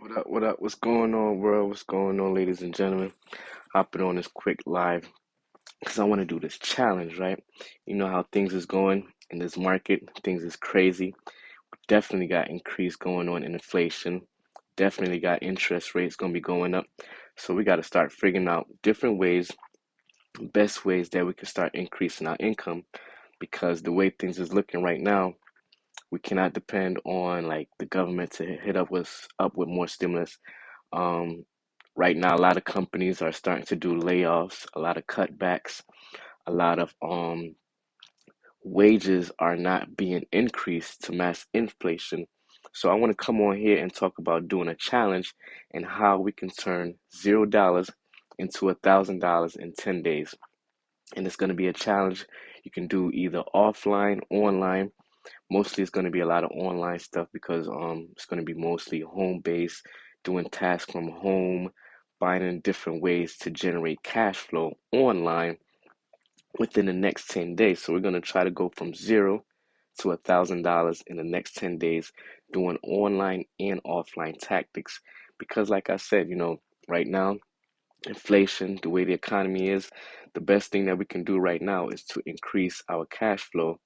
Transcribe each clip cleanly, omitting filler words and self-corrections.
What up? What up? What's going on, world? What's going on, ladies and gentlemen? Hopping on this quick live because I want to do this challenge, right? You know how things is going in this market. Things is crazy. Definitely got increase going on in inflation. Definitely got interest rates going to be going up. So we got to start figuring out different ways, best ways that we can start increasing our income because the way things is looking right now, we cannot depend on like the government to hit up with more stimulus. Um, right now, a lot of companies are starting to do layoffs, a lot of cutbacks, a lot of wages are not being increased to match inflation. So I want to come on here and talk about doing a challenge and how we can turn $0 into $1,000 in 10 days. And it's going to be a challenge you can do either offline, online. Mostly it's going to be a lot of online stuff because it's going to be mostly home based, doing tasks from home, finding different ways to generate cash flow online within the next 10 days. So we're going to try to go from zero to $1,000 in the next 10 days doing online and offline tactics because like I said, right now inflation, the way the economy is, the best thing that we can do right now is to increase our cash flow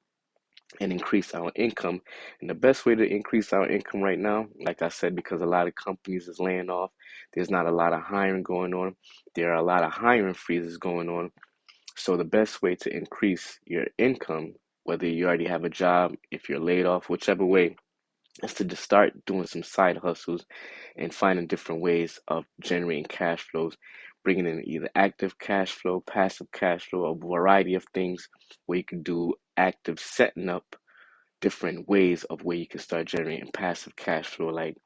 and increase our income. And the best way to increase our income right now, like I said, because a lot of companies is laying off, there's not a lot of hiring going on. There are a lot of hiring freezes going on. So the best way to increase your income, whether you already have a job, if you're laid off, whichever way, is to just start doing some side hustles and finding different ways of generating cash flows, bringing in either active cash flow, passive cash flow, a variety of things where you can do active setting up different ways of where you can start generating passive cash flow. Like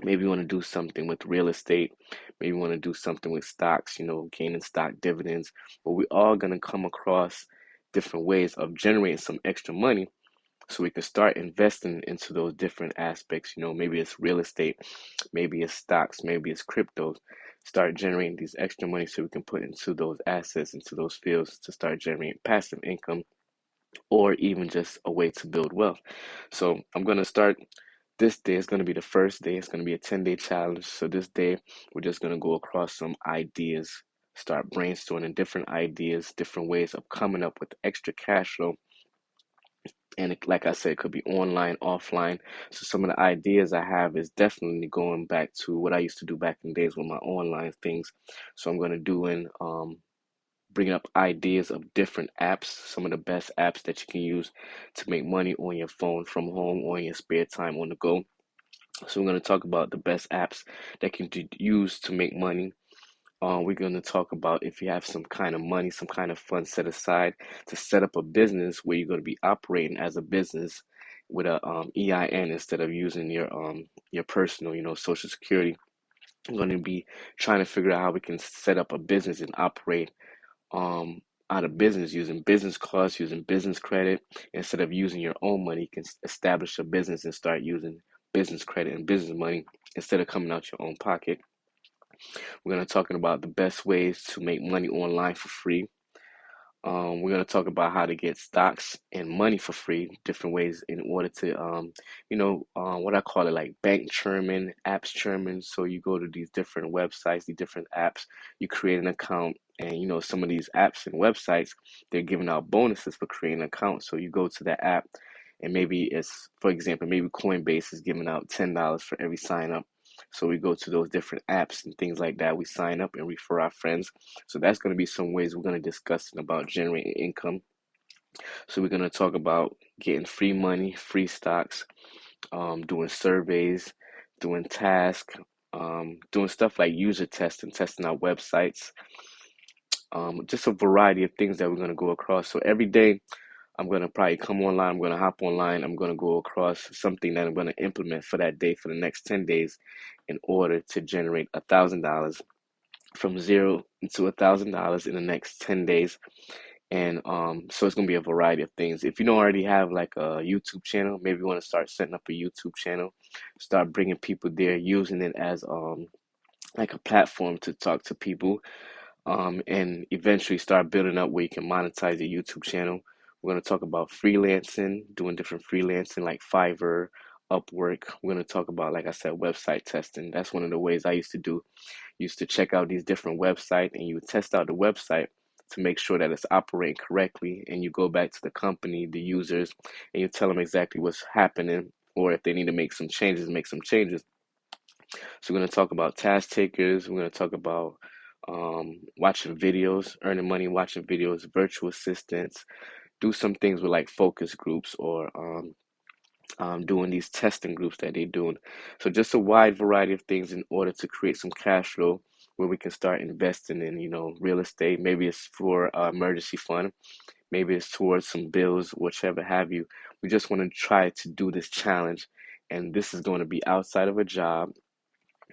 maybe you want to do something with real estate, maybe you want to do something with stocks, gaining stock dividends. But we all gonna come across different ways of generating some extra money so we can start investing into those different aspects. Maybe it's real estate, maybe it's stocks, maybe it's cryptos. Start generating these extra money so we can put into those assets, into those fields to start generating passive income or even just a way to build wealth. So I'm going to start. This day is going to be the first day. It's going to be a 10-day challenge. So this day, we're just going to go across some ideas, start brainstorming different ideas, different ways of coming up with extra cash flow. And like I said, it could be online, offline. So some of the ideas I have is definitely going back to what I used to do back in the days with my online things. So I'm going to do in bringing up ideas of different apps, some of the best apps that you can use to make money on your phone from home or in your spare time on the go. So we're going to talk about the best apps that can be used to make money. We're going to talk about if you have some kind of money, some kind of fund set aside to set up a business where you're going to be operating as a business with a EIN instead of using your personal, social security. I'm going to be trying to figure out how we can set up a business and operate um out of business using business cards, using business credit. Instead of using your own money, you can establish a business and start using business credit and business money instead of coming out your own pocket. We're going to talking about the best ways to make money online for free. We're going to talk about how to get stocks and money for free, different ways in order to, what I call it like bank churning, apps churning. So you go to these different websites, these different apps, you create an account, and some of these apps and websites, they're giving out bonuses for creating an account. So you go to that app, and maybe it's, for example, maybe Coinbase is giving out $10 for every sign up. So we go to those different apps and things like that. We sign up and refer our friends. So that's going to be some ways we're going to discuss about generating income. So we're going to talk about getting free money, free stocks, doing surveys, doing tasks, doing stuff like user testing, testing out websites, just a variety of things that we're going to go across. So every day I'm going to probably come online, I'm going to hop online, I'm going to go across something that I'm going to implement for that day for the next 10 days in order to generate $1,000 from zero to $1,000 in the next 10 days. And so it's gonna be a variety of things. If you don't already have like a YouTube channel, maybe you want to start setting up a YouTube channel, start bringing people there, using it as like a platform to talk to people, and eventually start building up where you can monetize your YouTube channel. We're gonna talk about freelancing, doing different freelancing like Fiverr, Upwork. We're going to talk about, like I said, website testing. That's one of the ways I used to do. Used to check out these different websites, and you would test out the website to make sure that it's operating correctly. And you go back to the company, the users, and you tell them exactly what's happening, or if they need to make some changes, make some changes. So we're going to talk about task takers. We're going to talk about watching videos, earning money watching videos, virtual assistants, do some things with like focus groups or doing these testing groups that they're doing. So just a wide variety of things in order to create some cash flow where we can start investing in, real estate. Maybe it's for emergency fund. Maybe it's towards some bills, whichever have you. We just want to try to do this challenge. And this is going to be outside of a job.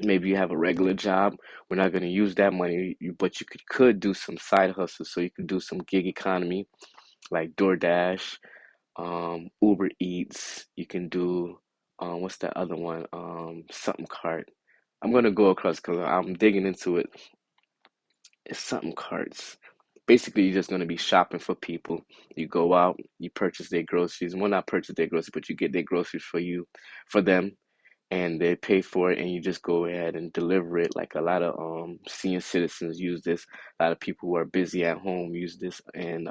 Maybe you have a regular job. We're not going to use that money, but you could do some side hustles. So you could do some gig economy like DoorDash, Uber Eats. You can do what's that other one? Something cart. I'm gonna go across because I'm digging into it. It's something carts. Basically, you're just gonna be shopping for people. You go out, you purchase their groceries. Well, not purchase their groceries, but you get their groceries for you, for them, and they pay for it, and you just go ahead and deliver it. Like a lot of senior citizens use this. A lot of people who are busy at home use this, and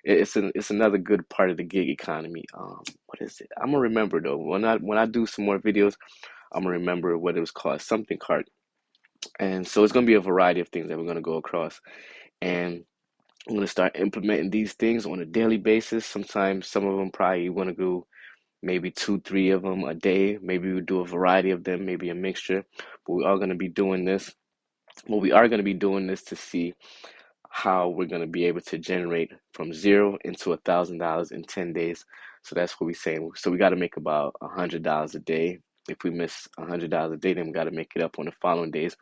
it's another good part of the gig economy. What is it? I'm gonna remember though. When I do some more videos, I'm gonna remember what it was called, something cart. And so it's gonna be a variety of things that we're gonna go across, and I'm gonna start implementing these things on a daily basis. Sometimes some of them probably want to do maybe two, three of them a day. Maybe we do a variety of them, maybe a mixture. But we are gonna be doing this. Well, we are gonna be doing this to see how we're going to be able to generate from zero into $1,000 in 10 days. So that's what we're saying. So we got to make about $100 a day. If we miss $100 a day, then we got to make it up on the following days.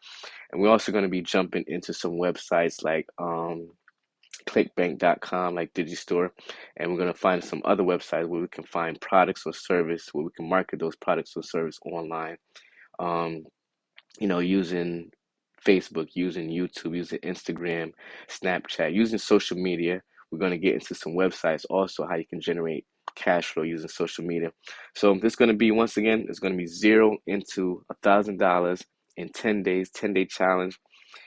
And we're also going to be jumping into some websites like clickbank.com, like Digistore. And we're going to find some other websites where we can find products or service, where we can market those products or service online. Um, using Facebook, using YouTube, using Instagram, Snapchat, using social media. We're going to get into some websites also, how you can generate cash flow using social media. So this is going to be, once again, it's going to be zero into $1,000 in 10 days, 10-day challenge.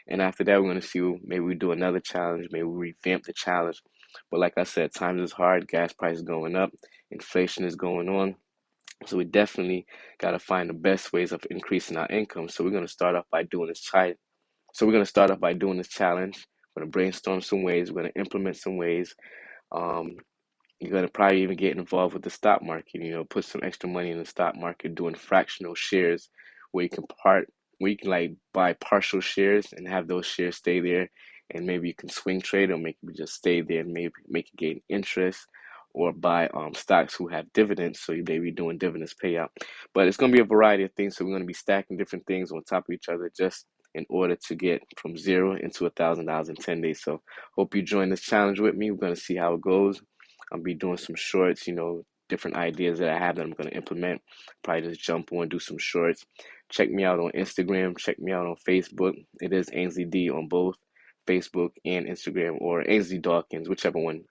And after that, we're going to see, maybe we do another challenge, maybe we revamp the challenge. But like I said, times is hard, gas prices going up, inflation is going on. So we definitely got to find the best ways of increasing our income. So we're going to start off by doing this challenge. So we're going to start off by doing this challenge. We're going to brainstorm some ways. We're going to implement some ways. Um, you're going to probably even get involved with the stock market, put some extra money in the stock market, doing fractional shares where you can like buy partial shares and have those shares stay there. And maybe you can swing trade or make it just stay there and maybe make it gain interest, or buy stocks who have dividends. So you may be doing dividends payout. But it's going to be a variety of things. So we're going to be stacking different things on top of each other just in order to get from zero into $1,000 in 10 days. So hope you join this challenge with me. We're going to see how it goes. I'll be doing some shorts, different ideas that I have that I'm going to implement. Probably just jump on, do some shorts. Check me out on Instagram. Check me out on Facebook. It is Ainsley D on both Facebook and Instagram, or Ainsley Dawkins, whichever one.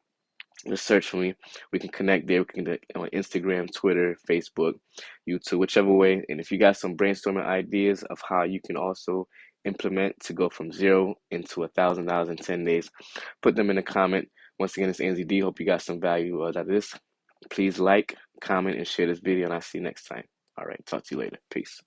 Just search for me. We can connect there. We can connect on Instagram, Twitter, Facebook, YouTube, whichever way. And if you got some brainstorming ideas of how you can also implement to go from zero into $1,000 in 10 days, put them in a comment. Once again, it's Anzy D. Hope you got some value out of this. Please like, comment, and share this video, and I'll see you next time. All right, talk to you later. Peace.